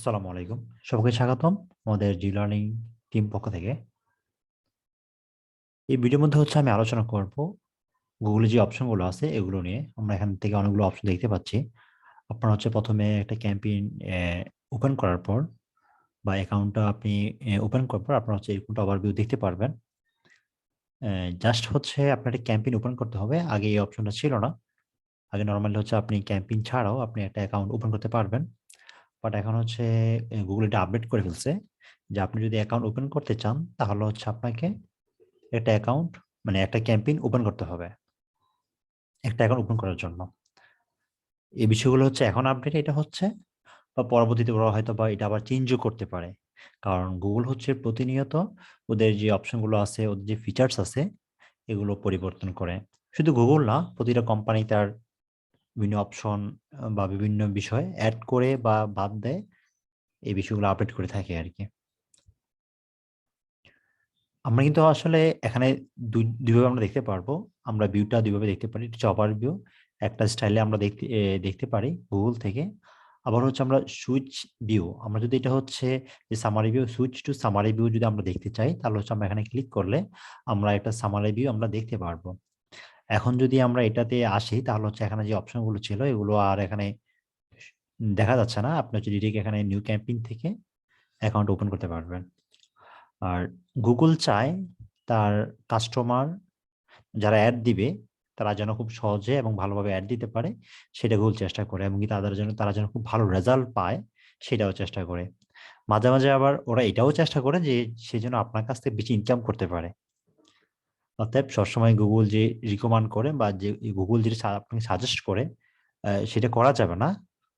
আসসালামু আলাইকুম। সবাইকে স্বাগতম আমাদের জি লার্নিং টিম পক্ষ থেকে। এই ভিডিওর মধ্যে আমি আলোচনা করব গুগলে যে অপশনগুলো আছে এগুলো নিয়ে। আমরা এখান থেকে অনেকগুলো অপশন দেখতে পাচ্ছি। আপনার প্রথমে একটা ক্যাম্পেইন ওপেন করার পর বা অ্যাকাউন্টটা আপনি ওপেন করার পর আপনার এরকমটা ওভারভিউ দেখতে পারবেন। জাস্ট আপনার একটা ক্যাম্পেইন ওপেন করতে হবে। আগে এই অপশনটা ছিল না। আগে নরমালি আপনি ক্যাম্পেইন ছাড়াও আপনি একটা অ্যাকাউন্ট ওপেন করতে পারবেন। বাট এখন গুগল এটা আপডেট করে ফেলছে যে আপনি যদি অ্যাকাউন্ট ওপেন করতে চান তাহলে আপনাকে একটা অ্যাকাউন্ট মানে একটা ক্যাম্পেইন ওপেন করতে হবে একটা অ্যাকাউন্ট ওপেন করার জন্য। এই বিষয়গুলো এখন আপডেট এটা বা পরবর্তীতে ওরা হয়তো বা এটা আবার চেঞ্জও করতে পারে। কারণ গুগল প্রতিনিয়ত ওদের যে অপশনগুলো আছে, ওদের যে ফিচার্স আছে এগুলো পরিবর্তন করে। শুধু গুগল না, প্রতিটা কোম্পানি তার বিভিন্ন অপশন বা বিভিন্ন বিষয় অ্যাড করে বা বাদ দেয়, এই বিষয়গুলো আপডেট করে থাকে আরকি। আমরা কিন্তু এখানে দুইভাবে আমরা দেখতে পারবো। আমরা ভিউটা দুইভাবে দেখতে পারি। এটা হচ্ছে ওভারভিউ। একটা স্টাইলে আমরা দেখতে পারি গুগল থেকে। আবার আমরা সুইচ ভিউ। আমরা যদি এটা যে summary view, switch to summary view যদি আমরা দেখতে চাই তাহলে আমরা এখানে ক্লিক করলে আমরা একটা সামারি ভিউ আমরা দেখতে পারবো। এখন যদি আমরা এটাতে আসি তাহলে এখানে যে অপশনগুলো ছিল এগুলো আর এখানে দেখা যাচ্ছে না। আপনি ডিরেক্ট এখানে নিউ ক্যাম্পেইন থেকে অ্যাকাউন্ট ওপেন করতে পারবেন। আর গুগল চায় তার কাস্টমার যারা অ্যাড দিবে তারা যেন খুব সহজে এবং ভালোভাবে অ্যাড দিতে পারে, সেটা গুগল চেষ্টা করে এবং কি তারা যেন খুব ভালো রেজাল্ট পায় সেটাও চেষ্টা করে। মাঝে, মাঝে আবার ওরা এটাও চেষ্টা করে যে সে যেন আপনার কাছ থেকে বেশি ইনকাম করতে পারে। অতএব সবসময় গুগল যে রিকমান্ড করে বা যে গুগল যেটা আপনাকে সাজেস্ট করে সেটা করা যাবে না।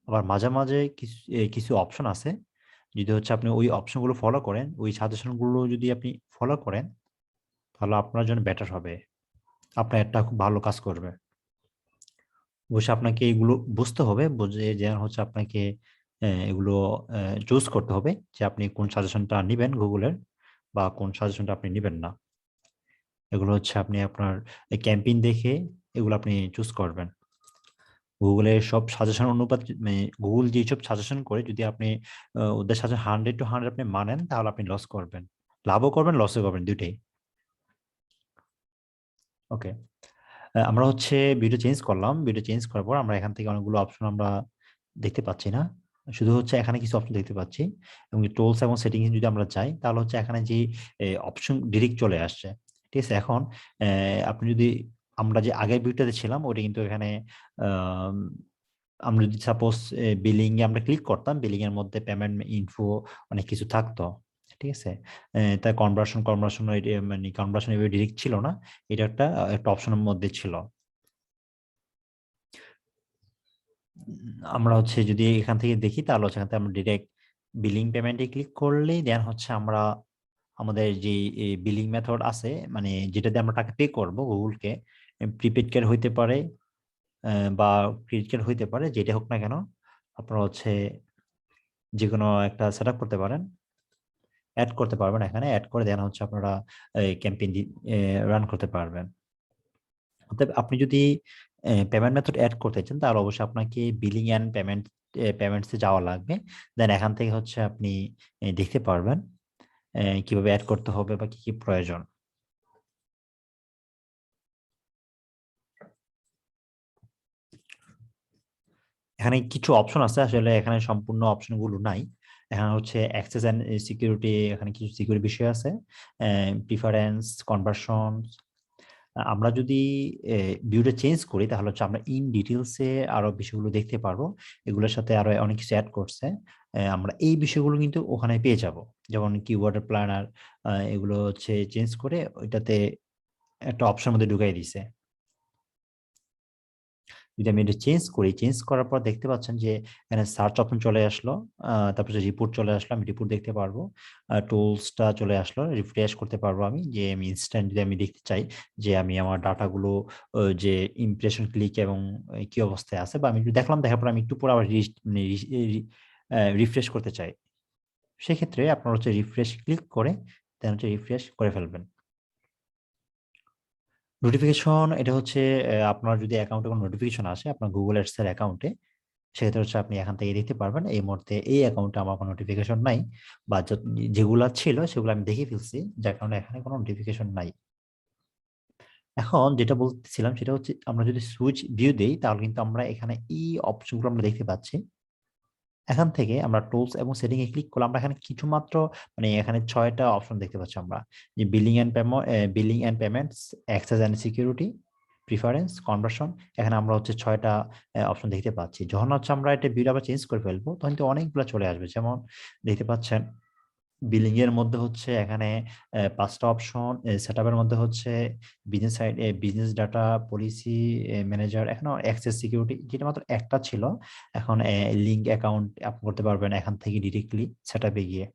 আবার মাঝে, মাঝে কিছু অপশন আছে। যদি আপনি ওই অপশনগুলো ফলো করেন, ওই সাজেশনগুলো যদি আপনি ফলো করেন তাহলে আপনার জন্য বেটার হবে। আপনার একটা খুব ভালো কাজ করবে। অবশ্যই আপনাকে এগুলো বুঝতে হবে। বুঝে যেন আপনাকে এগুলো চুজ করতে হবে যে আপনি কোন সাজেশনটা নিবেন গুগলের বা কোন সাজেশনটা আপনি নিবেন না। এগুলো আপনি আপনার ক্যাম্পেইন দেখে এগুলো আপনি চুজ করবেন। গুগলের সব সাজেশন অনুপাত গুগল যেসব সাজেশন করে যদি আপনি ওদের সাজেশন 100 to 100 আপনি মানেন তাহলে আপনি লস করবেন। লাভও করবেন, লসও করবেন ২ টাই। ওকে। আমরা ভিডিও চেঞ্জ করলাম। ভিডিও চেঞ্জ করার পর আমরা এখান থেকে অনেকগুলো অপশন আমরা দেখতে পাচ্ছি না। শুধু এখানে কিছু অপশন দেখতে পাচ্ছি এবং টুলস এবং সেটিংস যদি আমরা যাই তাহলে এখানে যে অপশন ডিরেক্ট চলে আসছে। ঠিক আছে? এখন আপনি যদি আমরা যে আগের ভিউটাতে ছিলাম ওটা কিন্তু এখানে আম আমরা যদি সাপোজ বিলিং এ আমরা ক্লিক করতাম, বিলিং এর মধ্যে পেমেন্ট ইনফো অনেক কিছু থাকতো। ঠিক আছে? তার কনভার্সন কনভার্সন এভাবে ডিরেক্ট ছিল না। এটা একটা অপশনের মধ্যে ছিল। আমরা যদি এখান থেকে দেখি তাহলে এখান থেকে আমরা ডিরেক্ট বিলিং পেমেন্টে ক্লিক করলেই দেন আমরা আমাদের যে বিলিং মেথড আছে মানে যেটা দিয়ে আমরা টাকা পে করব গুগলকে, প্রিপেড কার্ড হইতে পারে বা ক্রেডিট কার্ড হইতে পারে, যেটা হোক না কেন আপনারা যেকোনো একটা সেটআপ করতে পারেন। এড করতে পারবেন এখানে। এড করে দেন আপনারা এই ক্যাম্পেইন রান করতে পারবেন। অতএব আপনি যদি পেমেন্ট মেথড এড করতে চান তাহলে অবশ্যই আপনাকে বিলিং অ্যান্ড পেমেন্টস এ যাওয়া লাগবে। দেন এখান থেকে আপনি দেখতে পারবেন কিভাবে এড করতে হবে বা কি, কি প্রয়োজন। এখানে কিছু অপশন আছে এখানে সম্পূর্ণ অপশন গুলো নাই। এখানে অ্যাক্সেস অ্যান্ড সিকিউরিটি, এখানে কিছু সিকিউরিটি বিষয় আছে। Preference, conversion. আমরা যদি ভিউটা চেঞ্জ করি তাহলে আমরা ইন ডিটেইলস এ আরো বিষয়গুলো দেখতে পারবো। এগুলোর সাথে আরো অনেক কিছু এড করছে। আমরা এই বিষয়গুলো কিন্তু ওখানে পেয়ে যাব। যেমন কিওয়ার্ড প্ল্যানার, এগুলো চেঞ্জ করে ওইটাতে একটা অপশন মধ্যে ঢুকাই দিছে। যদি আমি এটা চেঞ্জ করি, চেঞ্জ করার পর দেখতে পাচ্ছেন যে এখানে সার্চ অপশন চলে আসলো। তারপর রিপোর্ট চলে আসলো, আমি রিপোর্ট দেখতে পারবো। টুলসটা চলে আসলো, রিফ্রেশ করতে পারবো আমি যে আমি ইনস্ট্যান্ট যদি আমি দেখতে চাই যে আমি আমার ডাটাগুলো যে ইমপ্রেশন ক্লিক এবং কি অবস্থায় আছে বা আমি একটু দেখলাম, দেখার পর আমি একটু পরে আবার রিফ্রেশ করতে চাই। সেক্ষেত্রে আপনার রিফ্রেশ ক্লিক করে দেন রিফ্রেশ করে ফেলবেন। নোটিফিকেশন এটা আপনার যদি অ্যাকাউন্টে কোনো নোটিফিকেশন আসে আপনার Google Ads এর অ্যাকাউন্টে, সেক্ষেত্রে হচ্ছে আপনি এখান থেকে দেখতে পারবেন এই মুহূর্তে এই অ্যাকাউন্টে আমার কোনো নোটিফিকেশন নাই, বা যেগুলা ছিল সেগুলো আমি দেখে ফেলছি, যার কারণে এখানে কোনো নোটিফিকেশন নাই। এখন যেটা বলতেছিলাম সেটা হচ্ছে আমরা যদি সুইচ ভিউ দেই তাহলে কিন্তু আমরা এখানে এই অপশনগুলো আমরা দেখতে পাচ্ছি। এখান থেকে আমরা টুলস এবং সেটিং এ ক্লিক করলে আমরা এখানে কিছু মাত্র মানে এখানে ৬টা অপশন দেখতে পাচ্ছি আমরা, যে billing and payments, access and security, preference, conversion. এখানে আমরা হচ্ছে ৬টা অপশন দেখতে পাচ্ছি। যখন হচ্ছে আমরা এটা ভিউটা আবার চেঞ্জ করে ফেলবো তখন কিন্তু অনেকগুলো চলে আসবে। যেমন দেখতে পাচ্ছেন বিলিং এর মধ্যে হচ্ছে এখানে ৫টা অপশন, সেটআপের মধ্যে হচ্ছে বিজনেস ডাটা পলিসি ম্যানেজার, এখানে অ্যাক্সেস সিকিউরিটি যেটা মাত্র একটা ছিল, এখন লিঙ্ক অ্যাকাউন্ট আপনি করতে পারবেন এখান থেকে ডিরেক্টলি সেটআপে গিয়ে।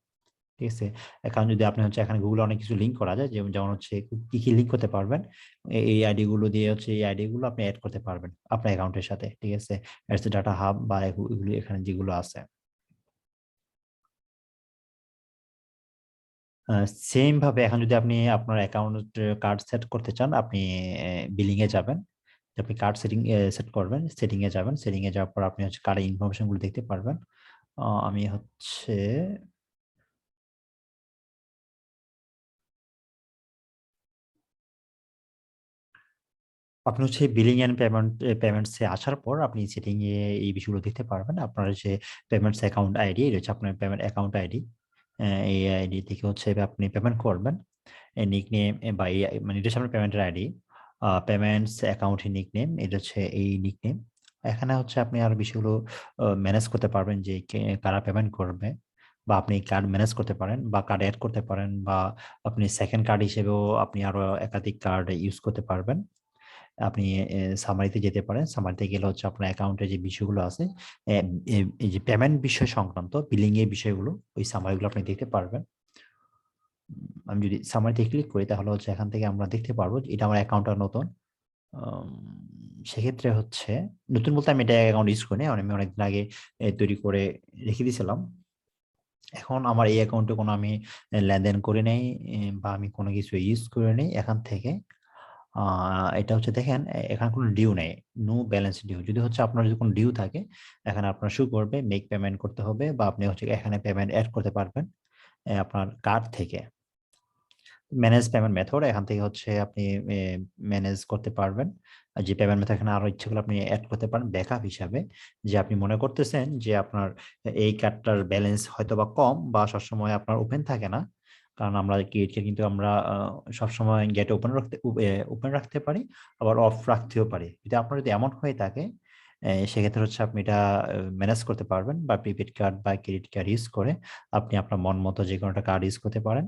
ঠিক আছে? এখন যদি আপনি হচ্ছে এখানে গুগলে অনেক কিছু লিঙ্ক করা যায়, যেমন যেমন হচ্ছে কি কি লিঙ্ক করতে পারবেন, এই আইডি গুলো দিয়ে হচ্ছে এই আইডি গুলো আপনি অ্যাড করতে পারবেন আপনার অ্যাকাউন্টের সাথে। ঠিক আছে? অ্যাডস ডাটা হাব বা এগুলো এখানে যেগুলো আছে। সেম ভাবে এখন যদি আপনি আপনার অ্যাকাউন্ট কার্ড সেট করতে চান, আপনি বিলিং এ যাবেন। আপনি কার্ড সেটিং সেট করবেন, সেটিং এ যাবেন, সেটিং এ যাওয়ার পর আপনি হচ্ছে কার্ডের ইনফরমেশন গুলো দেখতে পারবেন। আমি হচ্ছে আপনি হচ্ছে বিলিং এন্ড পেমেন্টস এ আসার পর আপনি সেটিং এ এই বিষয়গুলো দেখতে পারবেন। আপনার যে পেমেন্টস অ্যাকাউন্ট আইডি এটা হচ্ছে আপনার পেমেন্ট অ্যাকাউন্ট আইডি। এই আইডি থেকে হচ্ছে আপনি পেমেন্ট করবেন। নিকনেম বা এই মানে এটা হচ্ছে আপনার পেমেন্টের আইডি। পেমেন্টস অ্যাকাউন্ট নিকনেম এটা হচ্ছে এই নিকনেম। এখানে হচ্ছে আপনি আর বিষয়গুলো ম্যানেজ করতে পারবেন যে কারা পেমেন্ট করবে, বা আপনি কার্ড ম্যানেজ করতে পারেন বা কার্ড এড করতে পারেন, বা আপনি সেকেন্ড কার্ড হিসেবেও আপনি আরো একাধিক কার্ড ইউজ করতে পারবেন। আপনি সামারিতে যেতে পারেন। সামারিতে গেলে হচ্ছে আপনার অ্যাকাউন্টে যে বিষয়গুলো আছে, এ এ এই যে পেমেন্ট বিষয় সংক্রান্ত বিলিং এর বিষয়গুলো, ওই সামারিগুলো আপনি দেখতে পারবেন। আমি যদি সামারিতে ক্লিক করি তাহলে হচ্ছে এখান থেকে আমরা দেখতে পারবো যে এটা আমার অ্যাকাউন্টটা নতুন। আম সেক্ষেত্রে হচ্ছে নতুন বলতে আমি এটা অ্যাকাউন্ট ইউজ করি নাই। আমি অনেকদিন আগে তৈরি করে রেখে দিয়েছিলাম। এখন আমার এই অ্যাকাউন্টে কোনো আমি লেনদেন করি নাই, বা আমি কোনো কিছু ইউজ করি নাই। এখান থেকে আ এটা হচ্ছে দেখেন এখানে কোনো ডিউ নেই। No balance due. যদি হচ্ছে আপনার যদি কোনো ডিউ থাকে, এখানে আপনার শো করবে মেক পেমেন্ট করতে হবে, বা আপনি হচ্ছে এখানে পেমেন্ট এড করতে পারবেন আপনার কার্ড থেকে। ম্যানেজ পেমেন্ট মেথড এখান থেকে হচ্ছে আপনি এ ম্যানেজ করতে পারবেন। আর যে পেমেন্ট মেথড এখানে আরো ইচ্ছে করলে আপনি এড করতে পারেন ব্যাকআপ হিসাবে। যে আপনি মনে করতেছেন যে আপনার এই কার্ডটার ব্যালেন্স হয়তোবা কম বা সবসময় আপনার ওপেন থাকে না। কারণ আমরা ক্রেডিট কার্ড কিন্তু আমরা সবসময় গেট ওপেন রাখতে পারি, আবার অফ রাখতেও পারি। যদি আপনার যদি এমন হয়ে থাকে সেক্ষেত্রে হচ্ছে আপনি এটা ম্যানেজ করতে পারবেন, বা প্রিপেড কার্ড বা ক্রেডিট কার্ড ইউজ করে আপনি আপনার মন মতো যেকোনো একটা কার্ড ইউজ করতে পারেন।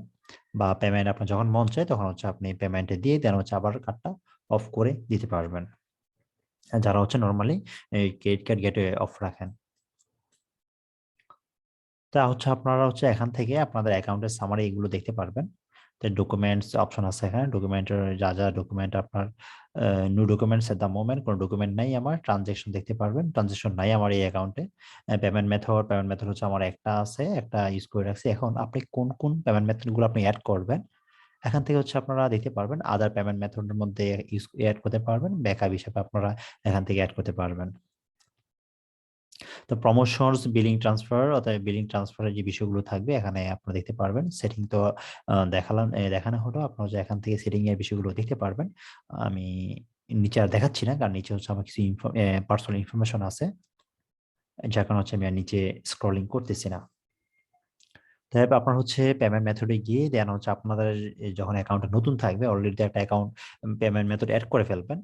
বা পেমেন্ট আপনার যখন মন চায় তখন হচ্ছে আপনি পেমেন্টে দিয়ে দেন হচ্ছে আবার কার্ডটা অফ করে দিতে পারবেন। যারা হচ্ছে নরমালি এই ক্রেডিট কার্ড গেটওয়ে অফ রাখেন। তা হচ্ছে আপনারা হচ্ছে এখান থেকে আপনাদের অ্যাকাউন্টের সামারি এগুলো দেখতে পারবেন। তো ডকুমেন্টস অপশন আছে এখানে। ডকুমেন্টের যা ডকুমেন্ট আপনার no documents at the moment, কোনো ডকুমেন্ট নাই আমার। ট্রান্সেকশন দেখতে পারবেন। ট্রান্সেকশন নাই আমার এই অ্যাকাউন্টে। পেমেন্ট মেথড হচ্ছে আমার একটা আছে, একটা ইউজ করে রাখছি। এখন আপনি কোন পেমেন্ট মেথড গুলো আপনি এড করবেন, এখান থেকে হচ্ছে আপনারা দেখতে পারবেন আদার পেমেন্ট মেথড এর মধ্যে এড করতে পারবেন। ব্যাকআপ হিসেবে আপনারা এখান থেকে এড করতে পারবেন। তো প্রমোশনস, বিলিং ট্রান্সফার অর্থাৎ বিলিং ট্রান্সফার এর যে বিষয়গুলো থাকবে এখানে আপনারা দেখতে পারবেন। সেটিং তো দেখানো হলো। আপনারা যে এখান থেকে সেটিং এর বিষয়গুলো দেখতে পারবেন। আমি নিচে আর দেখাচ্ছি না কারণ নিচে হচ্ছে আমার কিছু পার্সোনাল ইনফরমেশন আছে। যার কারণে হচ্ছে আমি আর নিচে স্ক্রলিং করতেছি না। তাইলে আপনার হচ্ছে পেমেন্ট মেথড এ গিয়ে দেন হচ্ছে আপনাদের যখন অ্যাকাউন্টটা নতুন থাকবে অলরেডি একটা অ্যাকাউন্ট পেমেন্ট মেথড এড করে ফেলবেন।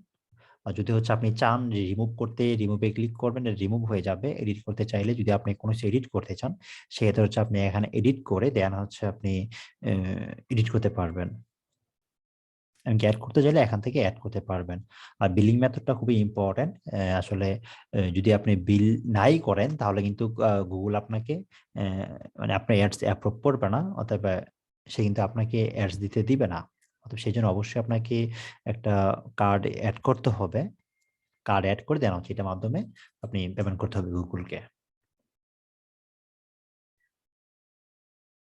আর যদি হচ্ছে আপনি চান যে রিমুভ করতে, রিমুভ এ ক্লিক করবেন, রিমুভ হয়ে যাবে। এডিট করতে চাইলে যদি আপনি কোনো কিছু এডিট করতে চান, সেক্ষেত্রে হচ্ছে আপনি এখানে এডিট করে দেন হচ্ছে আপনি অ্যা এডিট করতে পারবেন। এমনকি এড করতে চাইলে এখান থেকে এড করতে পারবেন। আর বিলিং মেথডটা খুবই ইম্পোর্টেন্ট। আসলে যদি আপনি বিল নাই করেন তাহলে কিন্তু Google আপনাকে অ্যা মানে আপনার অ্যাডস অ্যাপ্রুভ করবে না। অতএব সে কিন্তু আপনাকে অ্যাডস দিতে দিবে না। অতএব সেজন্য অবশ্যই আপনাকে একটা কার্ড এড করতে হবে। কার্ড এড করে দেন হচ্ছে এটার মাধ্যমে আপনি পেমেন্ট করতে হবে Google কে।